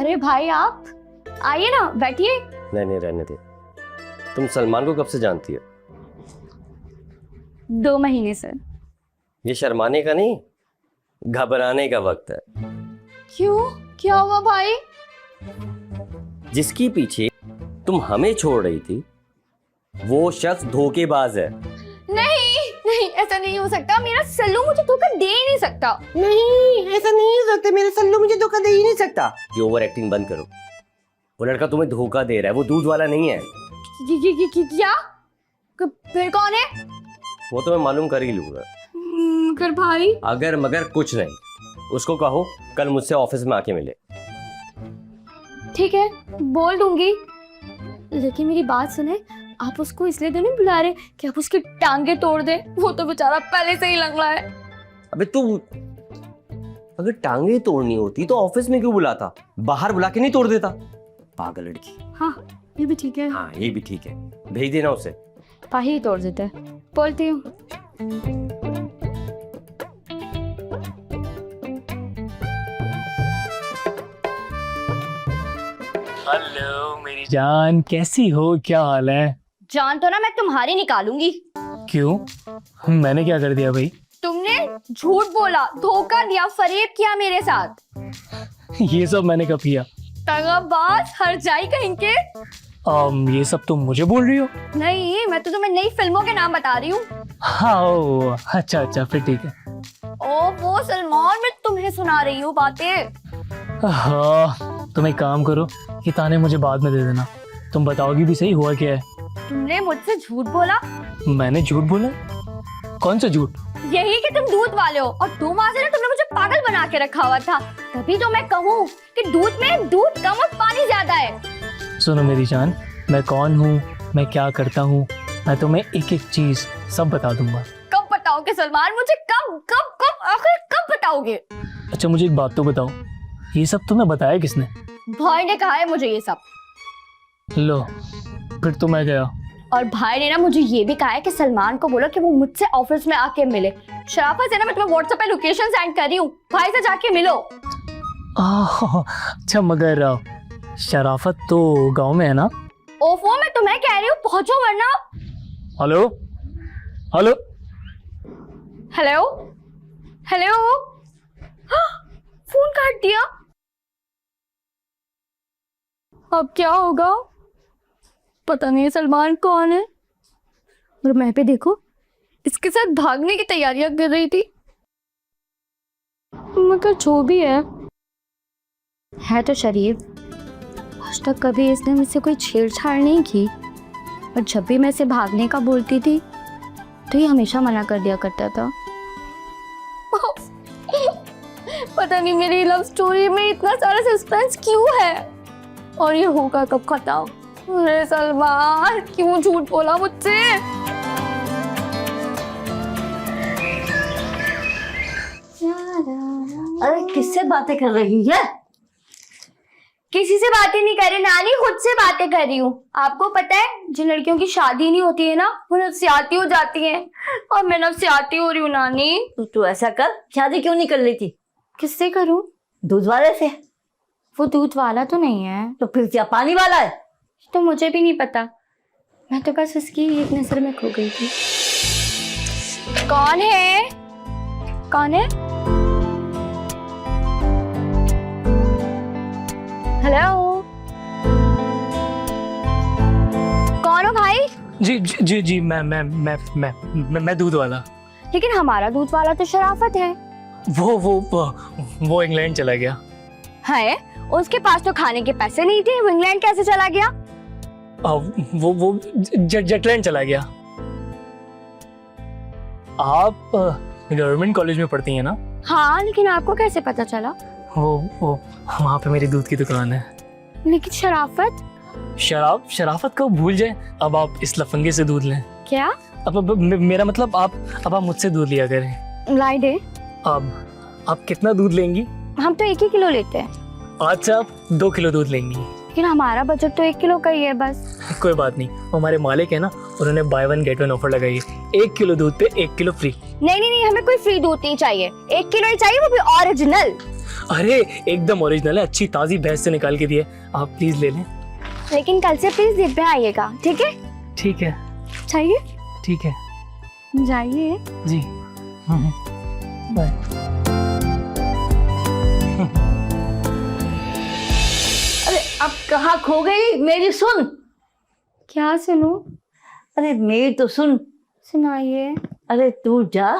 अरे भाई आप आइए ना, बैठिए। नहीं रहने दे। तुम सलमान को कब से जानती हो? 2 महीने से। ये शर्माने का नहीं, घबराने का वक्त है। क्यों, क्या हुआ भाई? जिसकी पीछे तुम हमें छोड़ रही थी वो शख्स धोखेबाज है। नहीं ऐसा नहीं हो सकता। मेरा सल्लू मुझे धोखा दे ही नहीं सकता। नहीं ऐसा नहीं हो सकता, मेरे सल्लू मुझे धोखा दे ही नहीं सकता। ये ओवर एक्टिंग बंद करो। वो लड़का तुम्हें धोखा दे रहा है, वो दूध वाला नहीं है। क्या? फिर कौन है? वो तो मैं मालूम कर ही लूंगा। कर भाई, अगर मगर कुछ नहीं, उसको कहो कल मुझसे ऑफिस में आके मिले। ठीक है, बोल दूंगी। लेकिन मेरी बात सुने, आप उसको इसलिए तो नहीं बुला रहे कि आप उसकी टांगे तोड़ दे? वो तो बेचारा पहले से ही लंगड़ा है। अबे तू अगर टांगे तोड़नी होती तो ऑफिस में क्यों बुलाता? बाहर बुला के नहीं तोड़ देता? पागल लड़की। हाँ ये भी ठीक है। हाँ ये भी ठीक है, भेज देना उसे। बाहर ही तोड़ देते हैं। बोलती हूँ। हेलो मेरी जान, कैसी हो, क्या हाल है? जान तो ना मैं तुम्हारी निकालूंगी। क्यों, मैंने क्या कर दिया भाई? तुमने झूठ बोला, धोखा दिया, फरेब किया मेरे साथ। ये सब मैंने कब किया? तगबाज, हर जाई कहीं के। ये सब तुम मुझे बोल रही हो? नहीं, मैं तो तुम्हें नई फिल्मों के नाम बता रही हूँ। हाँ ओ, अच्छा फिर ठीक है। ओ वो सलमान, मैं तुम्हें सुना रही हूँ बातें। हाँ तुम एक काम करो, ये ताने मुझे बाद में दे देना। तुम बताओगी भी सही हुआ क्या है? तुमने मुझसे झूठ बोला। मैंने झूठ बोला? कौन सा झूठ? यही कि तुम दूध वाले हो, और 2 माह से ना तुमने मुझे पागल बना के रखा हुआ था। तभी तो मैं कहूँ कि दूध में दूध कम और पानी ज्यादा है। सुनो मेरी जान, मैं कौन हूँ, मैं क्या करता हूँ, मैं तुम्हें एक एक चीज सब बता दूंगा। कब बताओगे सलमान? मुझे कब कब कब आखिर कब बताओगे? अच्छा मुझे एक बात तो बताओ, ये सब तुम्हें बताया किसने? भाई ने कहा है मुझे ये सब। लो फिर तो मैं गया। और भाई ने ना मुझे ये भी कहा है कि सलमान को बोलो कि वो मुझसे ऑफिस में आके मिले। शराफत से ना मैं तुम्हें व्हाट्सएप पे लोकेशन सेंड कर रही हूँ, भाई से जाके मिलो। अच्छा मगर शराफत तो गांव में है ना? ओफो, मैं तुम्हें कह रही हूँ पहुंचो वरना। Hello hello hello hello, phone काट दिया। अब क्या होगा? पता नहीं सलमान कौन है। और मैं पे देखो, इसके साथ भागने की तैयारियां कर रही थी। मगर जो भी है तो शरीफ। आज तक कभी इसने मुझसे कोई छेड़छाड़ नहीं की, और जब भी मैं इसे भागने का बोलती थी तो ये हमेशा मना कर दिया करता था। पता नहीं मेरी लव स्टोरी में इतना सारा सस्पेंस क्यों है, और ये होगा कब खत्म? अरे सलमान, क्यों झूठ बोला मुझसे? अरे किससे बातें कर रही है? किसी से बातें नहीं कर रही नानी, खुद से बातें कर रही हूँ। आपको पता है जिन लड़कियों की शादी नहीं होती है ना, वो नफसियाती हो जाती हैं, और मैं नफसियाती हो रही हूँ नानी। तू ऐसा कर, शादी क्यों नहीं कर लेती? किससे करूँ? दूध वाले से। वो दूध वाला तो नहीं है। तो फिर क्या पानी वाला है? तो मुझे भी नहीं पता, मैं तो बस उसकी एक नजर में खो गई थी। कौन है? कौन है? हेलो, कौन हो भाई? जी मैं दूध वाला। लेकिन हमारा दूध वाला तो शराफत है। वो इंग्लैंड चला गया है? उसके पास तो खाने के पैसे नहीं थे, वो इंग्लैंड कैसे चला गया? वो जटलैंड चला गया। आप गवर्नमेंट कॉलेज में पढ़ती हैं ना? हाँ, लेकिन आपको कैसे पता चला? वो वहाँ पे मेरी दूध की दुकान है। लेकिन शराफत? शराफत को भूल जाए, अब आप इस लफंगे से दूध लें। क्या? अब मेरा मतलब आप मुझसे दूध लिया करें। लाई दे। अब आप कितना दूध लेंगी? हम तो 1 ही किलो लेते हैं। अच्छा आप 2 किलो दूध लेंगी? लेकिन हमारा बजट तो 1 किलो का ही है बस। कोई बात नहीं, हमारे मालिक है ना, उन्होंने बाय 1 गेट 1 ऑफर लगाई है। 1 किलो दूध पे 1 किलो फ्री। नहीं, हमें कोई फ्री दूध नहीं चाहिए, 1 किलो ही चाहिए, वो भी ओरिजिनल। अरे एकदम ओरिजिनल है, अच्छी ताज़ी भैंस से निकाल के दिए, आप प्लीज़ ले लें। लेकिन कल से प्लीज दिन पे आइएगा, ठीक है? ठीक है, चाहिए? ठीक है जाइए। जी। बाय। अरे अब कहाँ खो गई? मेरी सुन। क्या सुनूं? अरे मेरी तो सुन। सुनाइए। अरे तू जा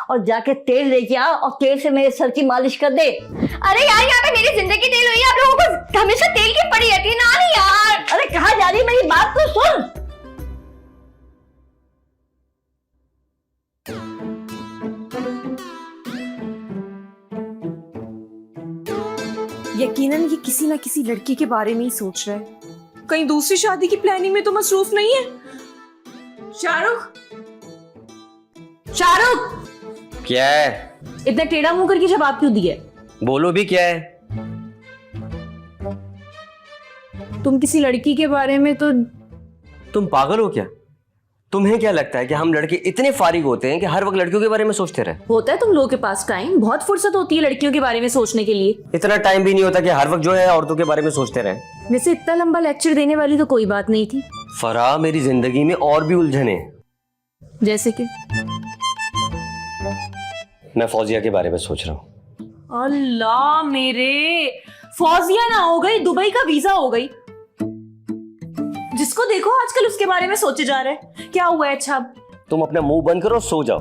और जाके तेल लेके आ और तेल से मेरे सर की मालिश कर दे। अरे यार, यहाँ पे मेरी जिंदगी तेल हुई है, आप लोगों को हमेशा तेल की पड़ी रहती है ना यार। अरे कहाँ जा रही, मेरी बात तो सुन। यकीनन ये किसी ना किसी लड़की के बारे में ही सोच रहा है। कहीं दूसरी शादी की प्लानिंग में तो मसरूफ नहीं है? शाहरुख, शाहरुख, क्या है? इतना टेढ़ा मुंह करके जवाब क्यों दिया? बोलो भी, क्या है? तुम किसी लड़की के बारे में तो तुम पागल हो क्या? तुम्हें क्या लगता है कि हम लड़के इतने फारिग होते हैं कि हर वक्त लड़कियों के बारे में सोचते रहे? होता है तुम लोगों के पास टाइम, बहुत फुर्सत होती है लड़कियों के बारे में सोचने के लिए। इतना टाइम भी नहीं होता कि हर वक्त जो है औरतों के बारे में सोचते रहे। वैसे इतना लंबा लेक्चर देने वाली तो कोई बात नहीं थी। फराह, मेरी जिंदगी में और भी उलझन है। जैसे कि मैं फौजिया के बारे में सोच रहा हूँ। अल्लाह मेरे, फौजिया ना हो गई, दुबई का वीजा हो गई। जिसको देखो आजकल उसके बारे में सोचे जा रहे हैं। क्या हुआ है? अच्छा तुम अपना मुंह बंद करो और सो जाओ।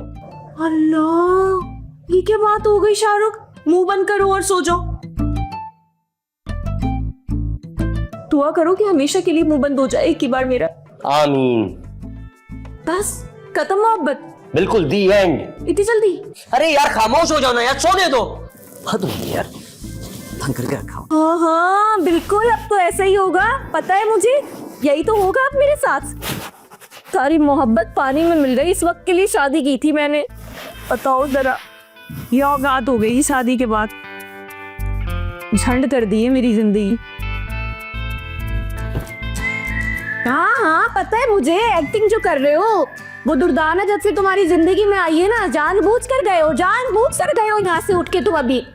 अल्लाह, ये क्या बात हो गई शाहरुख? मुंह बंद करो और सो जाओ। दुआ करो कि हमेशा के लिए मुंह बंद हो जाए एक ही बार मेरा। आमीन। बस खत्म मोहब्बत? बिल्कुल, दी एंड। इतनी जल्दी? अरे यार खामोश हो जाओ ना यार, सोने दो। हद हो गई यार, बंद करके रखा हो। हाँ हाँ बिल्कुल, अब तो ऐसा ही होगा, पता है मुझे। यही तो होगा अब मेरे साथ। सारी मोहब्बत पानी में मिल गई। इस वक्त के लिए शादी की थी मैंने। बताओ जरा, ये औकात हो गई शादी के बाद। झंड कर दी है मेरी जिंदगी। हाँ हाँ पता है मुझे, एक्टिंग जो कर रहे हो वो दुर्दाना जब से तुम्हारी जिंदगी में आई है ना, जानबूझ कर गए हो, जानबूझ कर गए हो यहाँ से उठ के तुम अभी।